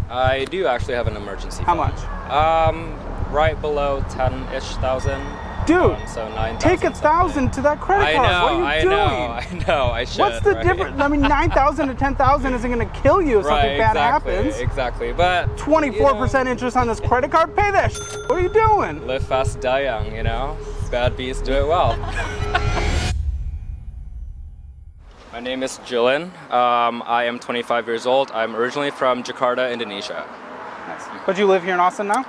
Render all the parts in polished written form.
I do actually have an emergency How fund. much? Right below 10-ish thousand. Dude, So 9,000. take 1,000 to that credit card. What are you doing? I know. I should. What's the right? difference? I mean, 9,000 to 10,000 isn't going to kill you if something bad happens. Exactly. But 24% interest on this credit card. Pay that. What are you doing? Live fast, die young. You know, bad bees do it well. My name is Julian. I am 25 years old. I'm originally from Jakarta, Indonesia. Nice. But you live here in Austin now?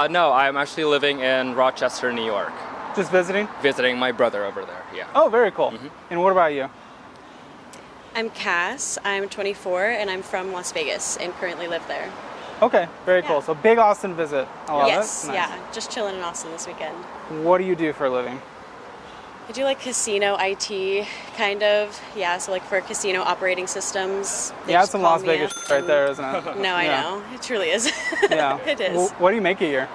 No, I'm actually living in Rochester, New York. Just visiting? Visiting my brother over there, yeah. Oh, very cool. And what about you? I'm Cass. I'm 24 and I'm from Las Vegas and currently live there. Okay, very cool. Yeah. So big Austin visit. I love Yes, it. Nice. yeah. Just chilling in Austin this weekend. What do you do for a living? I do like casino IT, kind of. Yeah, so like for casino operating systems. they Yeah, just it's some call Las me Vegas up right and- there, isn't it? No, I Yeah. know. It truly is. Yeah. It is. What do you make a year?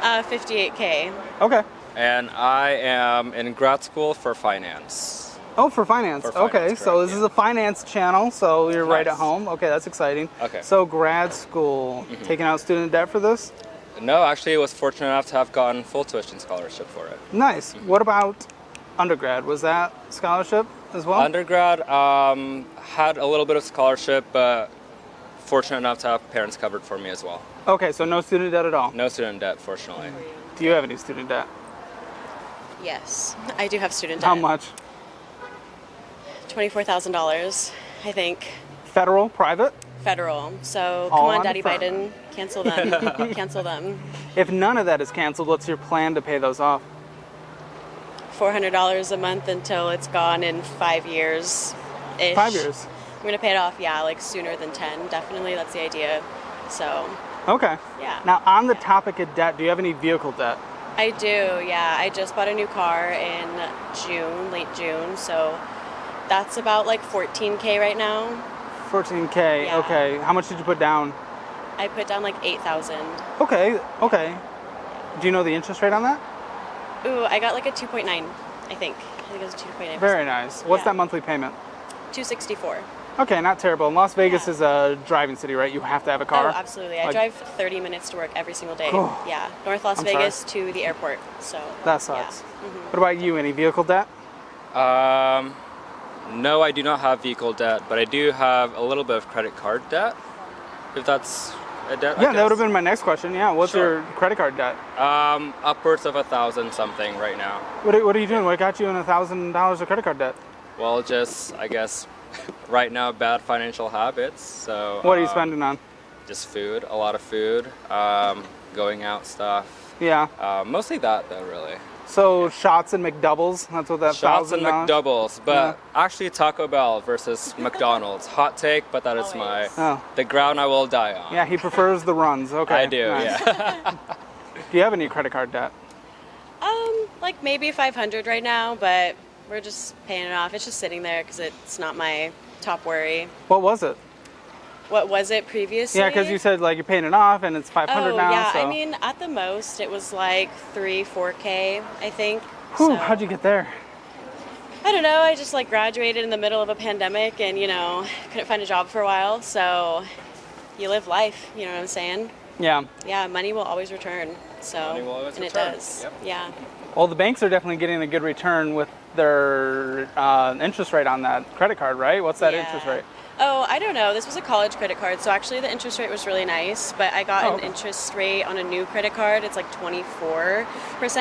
58K. Okay. And I am in grad school for finance. Oh, for finance. For finance, okay, so correct, this is yeah. a finance channel, so you're right at Nice. home. Okay, that's exciting. Okay. So grad school, taking out student debt for this? No, actually, I was fortunate enough to have gotten full tuition scholarship for it. Nice. What about undergrad? Was that scholarship as well? Undergrad, had a little bit of scholarship, but fortunate enough to have parents covered for me as well. Okay, so no student debt at all. No student debt, fortunately. Do you have any student debt? Yes, I do have student debt. How much? $24,000, I think. Federal, private? Federal. So All come on on, Daddy the front. Biden, cancel them. Cancel them. If none of that is canceled, what's your plan to pay those off? $400 a month until it's gone in 5 years. 5 years. I'm gonna pay it off, yeah, like sooner than 10. Definitely, that's the idea. So, Okay. yeah. Now, on the topic of debt, do you have any vehicle debt? I do, yeah. I just bought a new car in June, late June. So that's about like 14K right now. 14K. Yeah. Okay. How much did you put down? I put down like 8,000. Okay. Okay. Do you know the interest rate on that? Ooh, I got like a 2.9, I think. I think it was a 2.9. Very nice. What's Yeah. that monthly payment? 264. Okay, not terrible. And Las Vegas Yeah. is a driving city, right? You have to have a car. Oh, absolutely. I Like- drive 30 minutes to work every single day. Oh. Yeah, North Las I'm sorry. Vegas to the airport. So That sucks. Yeah. What about you? Any vehicle debt? No, I do not have vehicle debt, but I do have a little bit of credit card debt, if that's a debt. I Yeah, that would have guess. been my next question. Yeah, what's Sure. your credit card debt? Upwards of 1,000 something right now. What are you doing? What got you in $1,000 of credit card debt? Well, just, I guess, right now, bad financial habits. So. What are you spending on? Just food, a lot of food, going out stuff. Yeah. Mostly that, though, really. So shots and McDoubles. That's what that Shots and $1,000. McDoubles, but actually Taco Bell versus McDonald's. Hot take, but that is Oh. the ground I will die on. Yeah, he prefers the runs. Okay. I do, nice. yeah. Do you have any credit card debt? Like maybe 500 right now, but we're just paying it off. It's just sitting there because it's not my top worry. What was it? What was it previously? Yeah, because you said like you're paying it off and it's 500 Oh, now. yeah. So. I mean, at the most, it was like 3-4K, I think. Whew, So, how'd you get there? I don't know. I just like graduated in the middle of a pandemic and, couldn't find a job for a while. So you live life, you know what I'm saying? Yeah. Yeah, money will always return. So, Money will always and return. it does. Yep. Yeah. Well, the banks are definitely getting a good return with their interest rate on that credit card, right? What's that Yeah. interest rate? Oh, I don't know. This was a college credit card, so actually the interest rate was really nice. But I got Oh, an okay. interest rate on a new credit card. It's like 24%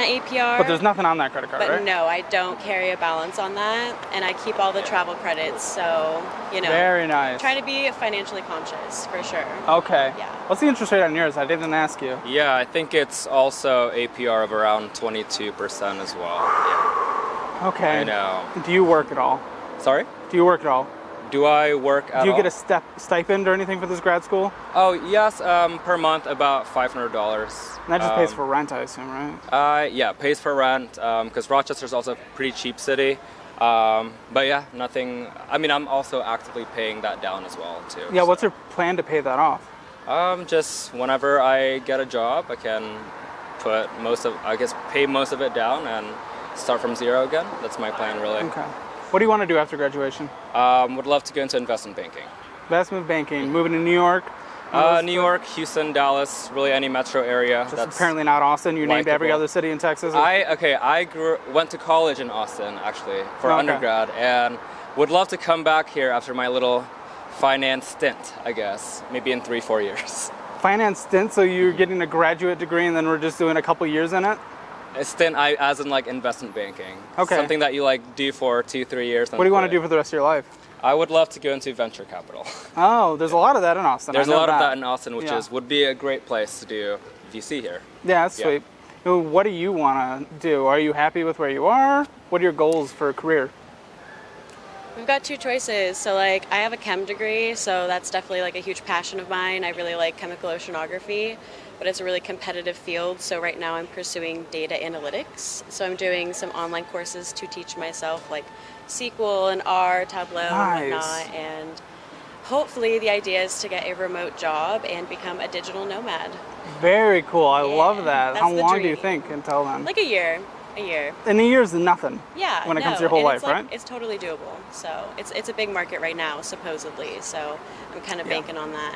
APR. But there's nothing on that credit card, But right? no, I don't carry a balance on that, and I keep all the travel credits. So Very nice. trying to be financially conscious for sure. Okay. Yeah. What's the interest rate on yours? I didn't ask you. Yeah, I think it's also APR of around 22% as well. Yeah, Okay. I know. Do you work at all? Sorry? Do you work at all? Do I work at all? Do you get a stipend or anything for this grad school? Oh, yes, per month about $500. And that just pays for rent, I assume, right? Yeah, pays for rent, because Rochester's also a pretty cheap city. But yeah, nothing, I mean, I'm also actively paying that down as well, too. Yeah, what's your plan to pay that off? Just whenever I get a job, I can pay most of it down and start from zero again. That's my plan, really. Okay. What do you want to do after graduation? Would love to go into investment banking. Investment banking, moving to New York. New York, Houston, Dallas, really any metro area. Just apparently not Austin. You named every likable. other city in Texas. I went to college in Austin actually for undergrad, and would love to come back here after my little finance stint, I guess, maybe in 3-4 years. Finance stint, so you're getting a graduate degree and then we're just doing a couple years in it? A stint, as in like investment banking. Okay. Something that you like do for 2-3 years. What do you want to do for the rest of your life? I would love to go into venture capital. Oh, there's a lot of that in Austin. There's I a know lot of that in Austin, which Yeah. would be a great place to do VC here. Yeah, that's Yeah. sweet. What do you want to do? Are you happy with where you are? What are your goals for a career? We've got two choices. So like I have a chem degree, so that's definitely like a huge passion of mine. I really like chemical oceanography, but it's a really competitive field. So right now I'm pursuing data analytics. So I'm doing some online courses to teach myself like SQL and R, Tableau and Nice. whatnot. And hopefully the idea is to get a remote job and become a digital nomad. Very cool. I Yeah, love that. that's How the long do you dream. think until then? Like a year. In a year's nothing. Yeah. When it comes to no, your whole and life, it's like, right? It's totally doable. So it's a big market right now, supposedly. So I'm kind of banking on that.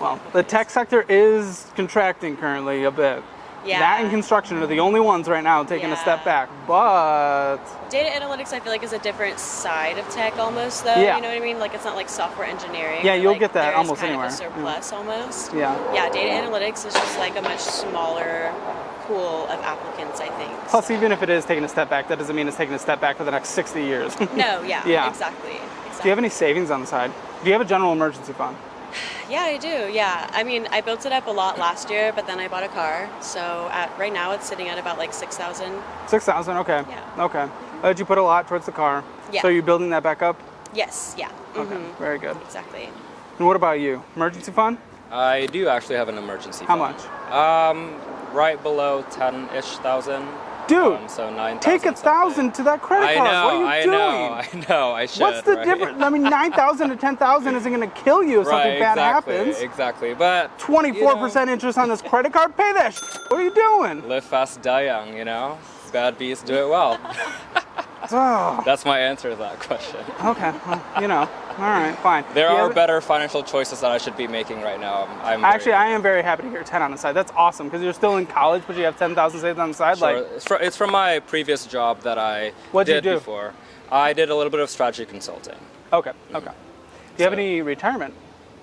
Well, the tech sector is contracting currently a bit. Yeah. That and construction are the only ones right now taking a step Yeah. back. But Data analytics, I feel like, is a different side of tech almost, though. Yeah. You know what I mean? Like, it's not like software engineering. Yeah, where, you'll like, get that there is almost kind anywhere. of a surplus almost. yeah. Yeah, data analytics is just like a much smaller pool of applicants, I think. Plus, So- even if it is taking a step back, that doesn't mean it's taking a step back for the next 60 years. Do No, yeah, Yeah. exactly. you have any savings on the side? Do you have a general emergency fund? Yeah, I do. Yeah, I mean, I built it up a lot last year, but then I bought a car. So right now, it's sitting at about like 6,000. 6,000. Okay. Yeah. Okay. Did you put a lot towards the car? Yeah. So you're building that back up? Yes. Yeah. Okay. Very good. Exactly. And what about you? Emergency fund? I do actually have an emergency How fund. much? Right below 10-ish thousand. Dude, So 9,000. take 1,000 to that credit card. What are you doing? I know. I should. What's the right? difference? I mean, 9,000 to 10,000 isn't going to kill you if something Right, bad exactly, happens. Exactly, but 24% interest on this credit card. Pay that. What are you doing? live fast, die young. You know, bad bees do it well. Oh, That's my answer to that question. okay. Well, all right, fine. There Yeah, are better financial choices that I should be making right now. Actually, I am very happy to hear 10 on the side. That's awesome because you're still in college, but you have 10,000 saved on the side. Sure. Like, It's from my previous job that I What'd you did do? before. I did a little bit of strategy consulting. okay. Do you have So- any retirement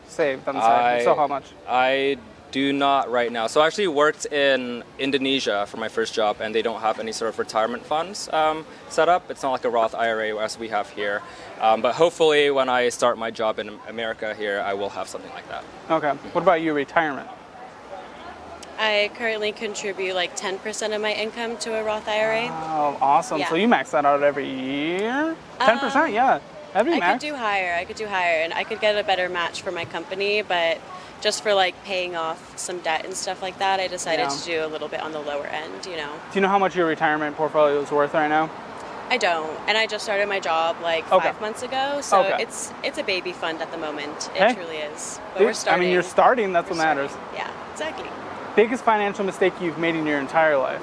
saved on the side? If so, how much? I do not right now. So I actually worked in Indonesia for my first job, and they don't have any sort of retirement funds set up. It's not like a Roth IRA as we have here. But hopefully, when I start my job in America here, I will have something like that. Okay. What about you, retirement? I currently contribute like 10% of my income to a Roth IRA. Oh, awesome. Yeah. So you max that out every year? 10%, yeah. That'd be I max. could do higher, and I could get a better match for my company, but just for like paying off some debt and stuff like that, I decided Yeah. to do a little bit on the lower end, Do you know how much your retirement portfolio is worth right now? I don't, and I just started my job like Okay. 5 months ago, so Okay. it's a baby fund at the moment. It Hey. truly is. But Dude, we're starting. I mean, you're starting. That's what We're matters. starting. Yeah, exactly. Biggest financial mistake you've made in your entire life?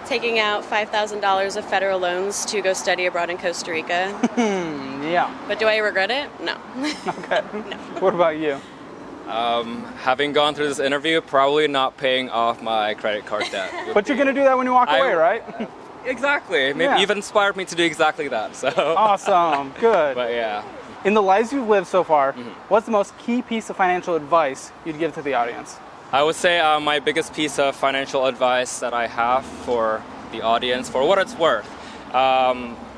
Taking out $5,000 of federal loans to go study abroad in Costa Rica. Yeah. But do I regret it? No. Okay. What about you? Having gone through this interview, probably not paying off my credit card debt. would But you're be- going to do that when you walk I- away, right? Exactly. Maybe Yeah. you've inspired me to do exactly that. So. Awesome. Good. But yeah. In the lives you've lived so far, Mm-hmm. what's the most key piece of financial advice you'd give to the audience? I would say my biggest piece of financial advice that I have for the audience, for what it's worth,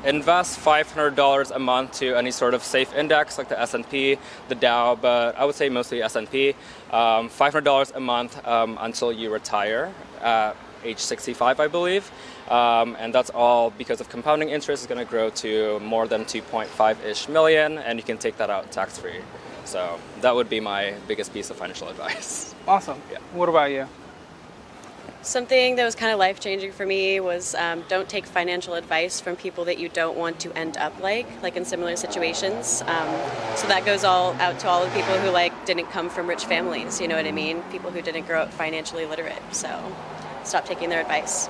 invest $500 a month to any sort of safe index like the S&P, the Dow, but I would say mostly S&P. $500 a month until you retire at age 65, I believe. And that's all because of compounding interest is going to grow to more than 2.5-ish million, and you can take that out tax-free. So that would be my biggest piece of financial advice. Awesome. Yeah. What about you? Something that was kind of life-changing for me was don't take financial advice from people that you don't want to end up like in similar situations. So that goes all out to all the people who didn't come from rich families, you know what I mean? People who didn't grow up financially literate. So stop taking their advice.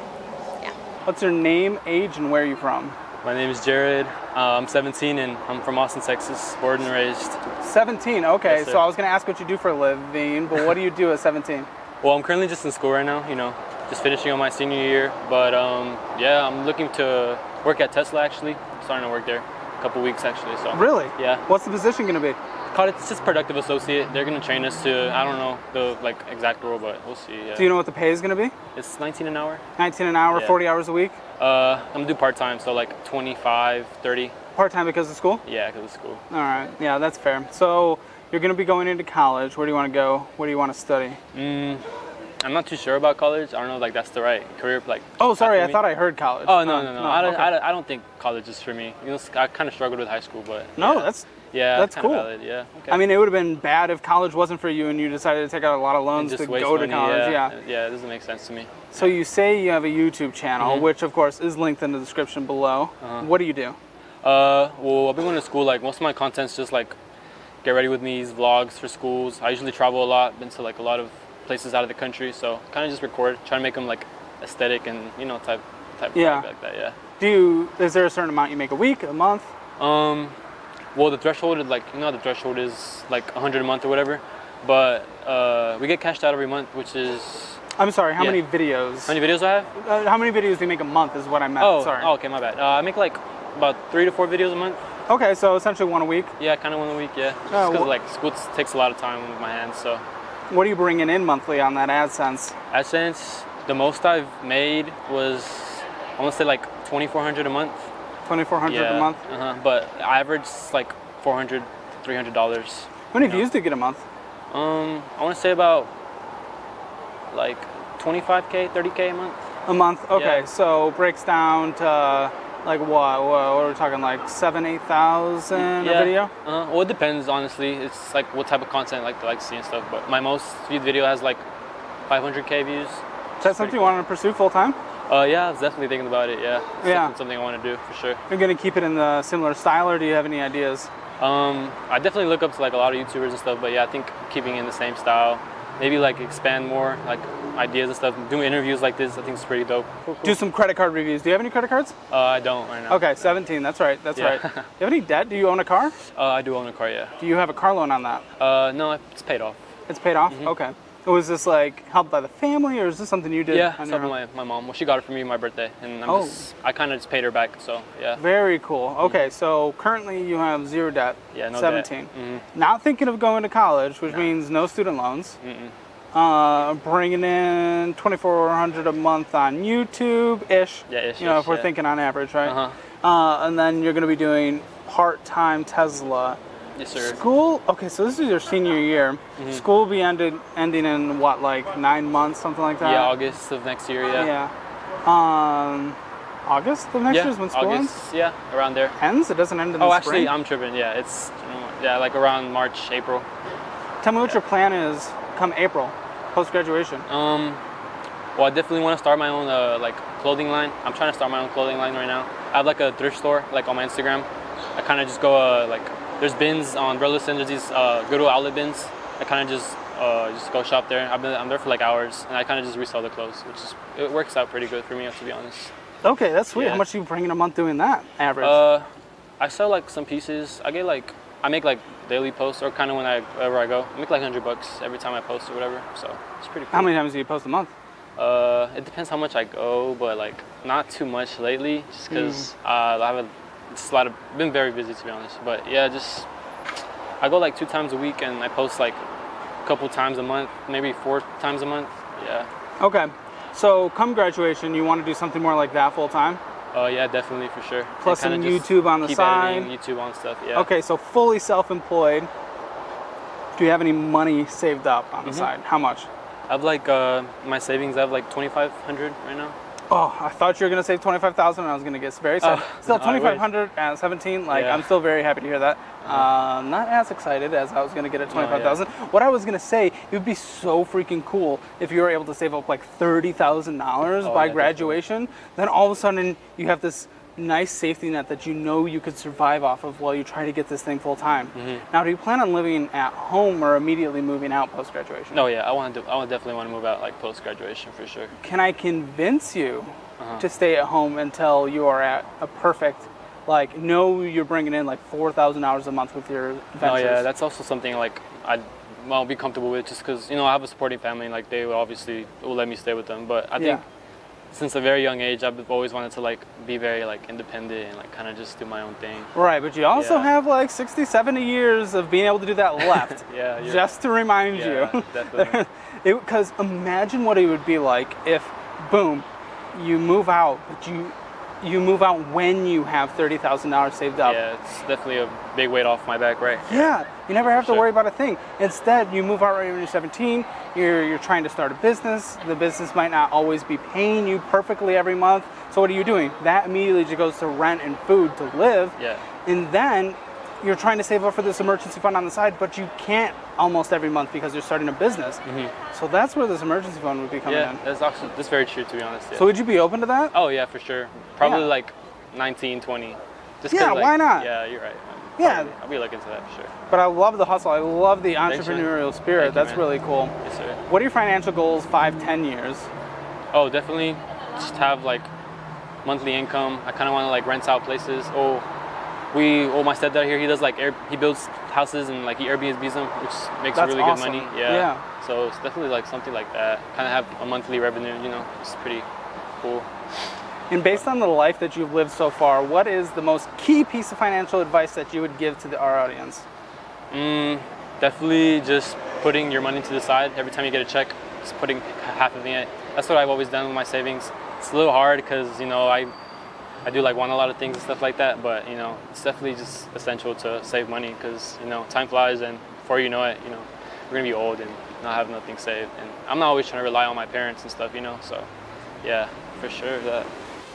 Yeah. What's your name, age, and where are you from? My name is Jared. I'm 17 and I'm from Austin, Texas, born and raised. 17. Okay, Yes, sir. so I was going to ask what you do for a living, but what do you do at 17? Well, I'm currently just in school right now, just finishing on my senior year. But yeah, I'm looking to work at Tesla actually. I'm starting to work there a couple weeks actually. So Really? Yeah. What's the position going to be? It's just productive associate. They're gonna train us to, I don't know the exact role, but we'll see. Yeah. Do you know what the pay is going to be? It's 19 an hour. 19 an hour, Yeah. 40 hours a week? I'm gonna do part-time, so like 25, 30. Part-time because of school? Yeah, because of school. All right. Yeah, that's fair. So you're going to be going into college. Where do you want to go? What do you want to study? I'm not too sure about college. I don't know like that's the right career like. Oh, sorry. path I for me. thought I heard college. Oh no. okay. I don't think college is for me. I kind of struggled with high school, but No, yeah. that's yeah, that's kinda cool. Valid. Yeah. Okay. I mean, it would have been bad if college wasn't for you and you decided to take out a lot of And loans just to waste go to money, college. Yeah, it doesn't make sense to me. So you say you have a YouTube channel, which of course is linked in the description below. What do you do? Well, I've been going to school. Like most of my content's just like get ready with me's, vlogs for schools. I usually travel a lot. Been to like a lot of places out of the country, so kind of just record, try to make them like aesthetic and type Yeah. vibe like that. Yeah. Is there a certain amount you make a week, a month? Well, the threshold is like the threshold is like 100 a month or whatever, but we get cashed out every month, which is I'm sorry, how Yeah. many videos? how many videos I have. How many videos do you make a month is what I meant. Oh, sorry. okay, my bad. I make like about 3 to 4 videos a month. Okay, so essentially one a week. Yeah, kind of one a week. Yeah, just Oh, because wh- like school takes a lot of time with my hands. So What are you bringing in monthly on that AdSense? AdSense, the most I've made was I want to say like 2,400 a month. 2,400 a month. But average is like $400, $300. How many views do you get a month? I want to say about like 25K, 30K a month. A month. Okay, Yeah. so breaks down to like what? What are we talking? Like 7,000, 8,000 a video? Well, it depends, honestly. It's like what type of content I like to see and stuff. But my most viewed video has like 500K views. Is that something you want to pursue full time? Yeah, I was definitely thinking about it. Yeah, it's Yeah. definitely something I want to do for sure. You're gonna keep it in the similar style, or do you have any ideas? I definitely look up to like a lot of YouTubers and stuff. But yeah, I think keeping in the same style, maybe like expand more like ideas and stuff. Doing interviews like this, I think is pretty dope. Do some credit card reviews. Do you have any credit cards? I don't right now. Okay, 17. That's right. That's Yeah. right. Do you have any debt? Do you own a car? I do own a car. Yeah. Do you have a car loan on that? No, it's paid off. It's paid off. Okay. Was this like helped by the family, or is this something you did? Yeah, on it's your helping own? my mom. Well, she got it for me on my birthday, and Oh. I kind of just paid her back. So yeah. Very cool. Okay, so currently you have zero debt. Yeah, no debt. 17. Not thinking of going to college, which means no student loans. Bringing in 2,400 a month on YouTube ish. Yeah, ish, You know, ish, if we're yeah. thinking on average, right? Uh-huh. And then you're going to be doing part-time Tesla. Yes, sir. School. Okay, so this is your senior year. School will be ending in what, like 9 months, something like that. Yeah, August of next year. Yeah. Yeah. August of next Yeah, year is when school August. ends. Yeah, around there. Ends? It doesn't end in the Oh, spring. actually, I'm tripping. Yeah, it's like around March, April. Tell me what your plan is come April, post graduation. Well, I definitely want to start my own like clothing line. I'm trying to start my own clothing line right now. I have like a thrift store like on my Instagram. I kind of just go like there's bins on Burleson. There's these Goodwill outlet bins. I kind of just go shop there. I'm there for like hours, and I kind of just resell the clothes, it works out pretty good for me, to be honest. Okay, that's sweet. Yeah. How much are you bringing a month doing that, average? I sell like some pieces. I make like daily posts, or kind of whenever I go. I make like $100 every time I post or whatever. So it's pretty cool. How many times do you post a month? It depends how much I go, but like not too much lately, just because been very busy, to be honest. But yeah, I go like 2 times a week, and I post like a couple times a month, maybe 4 times a month. Yeah. Okay, so come graduation, you want to do something more like that full time? Yeah, definitely, for sure. Plus And some kinda just YouTube on the keep side. editing YouTube on stuff. Yeah. Okay, so fully self-employed. Do you have any money saved up on the side? How much? I have like my savings. I have like 2,500 right now. Oh, I thought you were gonna say 25,000, and I was gonna get very sad. Still, no, I wish. 2,500 at 17. Like, Yeah. I'm still very happy to hear that. Not as excited as I was gonna get at 25,000. yeah. What I was gonna say, it would be so freaking cool if you were able to save up like $30,000 by yeah, graduation. Then all of a sudden, you have this nice safety net that you know you could survive off of while you try to get this thing full time. Now, do you plan on living at home or immediately moving out post graduation? No, yeah, I definitely want to move out like post graduation for sure. Can I convince you to stay at home until you are at a perfect like know you're bringing in like $4,000 a month with your ventures. Oh yeah, that's also something like I'd be comfortable with, just because I have a supporting family. Like they will obviously will let me stay with them. But I think since a very young age, I've always wanted to like be very like independent and like kind of just do my own thing. Right, but you also have like 60, 70 years of being able to do that left. Just to remind you. Definitely. Because imagine what it would be like if, boom, you move out, but you move out when you have $30,000 saved up. Yeah, it's definitely a big weight off my back, right? Yeah, you never have to worry about a thing. Instead, you move out right when you're 17, you're trying to start a business. The business might not always be paying you perfectly every month. So what are you doing? That immediately just goes to rent and food to live. Yeah. And then you're trying to save up for this emergency fund on the side, but you can't almost every month because you're starting a business. So that's where this emergency fund would be coming in. That's very true, to be honest. Yeah. So would you be open to that? Oh yeah, for sure. Probably like 19, 20. Just Yeah, like, why not? Yeah, you're right. Yeah. I'll be looking to that for sure. But I love the hustle. I love the Thanks, man. entrepreneurial spirit. Thank you, That's man. really cool. Yes, sir. What are your financial goals 5-10 years? Oh, definitely just have like monthly income. I kind of want to like rent out places. My stepdad here, he does like he builds houses and like he Airbnbs them, which makes That's really awesome. good money. Yeah. So it's definitely like something like that. Kind of have a monthly revenue, it's pretty cool. And based on the life that you've lived so far, what is the most key piece of financial advice that you would give to our audience? Definitely just putting your money to the side every time you get a check. Just putting half of it. That's what I've always done with my savings. It's a little hard because I do like want a lot of things and stuff like that, but it's definitely just essential to save money because time flies, and before you know it, we're gonna be old and not have nothing saved. And I'm not always trying to rely on my parents and stuff, so yeah, for sure that.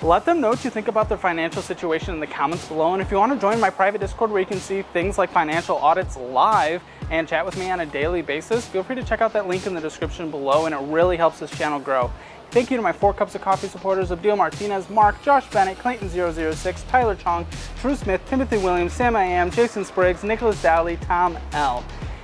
Let them know what you think about their financial situation in the comments below. And if you want to join my private Discord where you can see things like financial audits live and chat with me on a daily basis, feel free to check out that link in the description below, and it really helps this channel grow. Thank you to my 4 Cups of Coffee supporters: Abdul Martinez, Mark, Josh Bennett, Clayton006, Tyler Chong, Drew Smith, Timothy Williams, Sam I Am, Jason Spriggs, Nicholas Dowley, Tom L.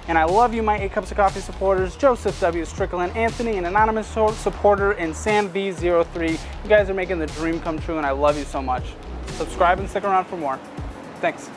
And I love you, my 8 Cups of Coffee supporters: Joseph W. Strickland, Anthony, an anonymous supporter, and Sam V03. You guys are making the dream come true, and I love you so much. Subscribe and stick around for more. Thanks.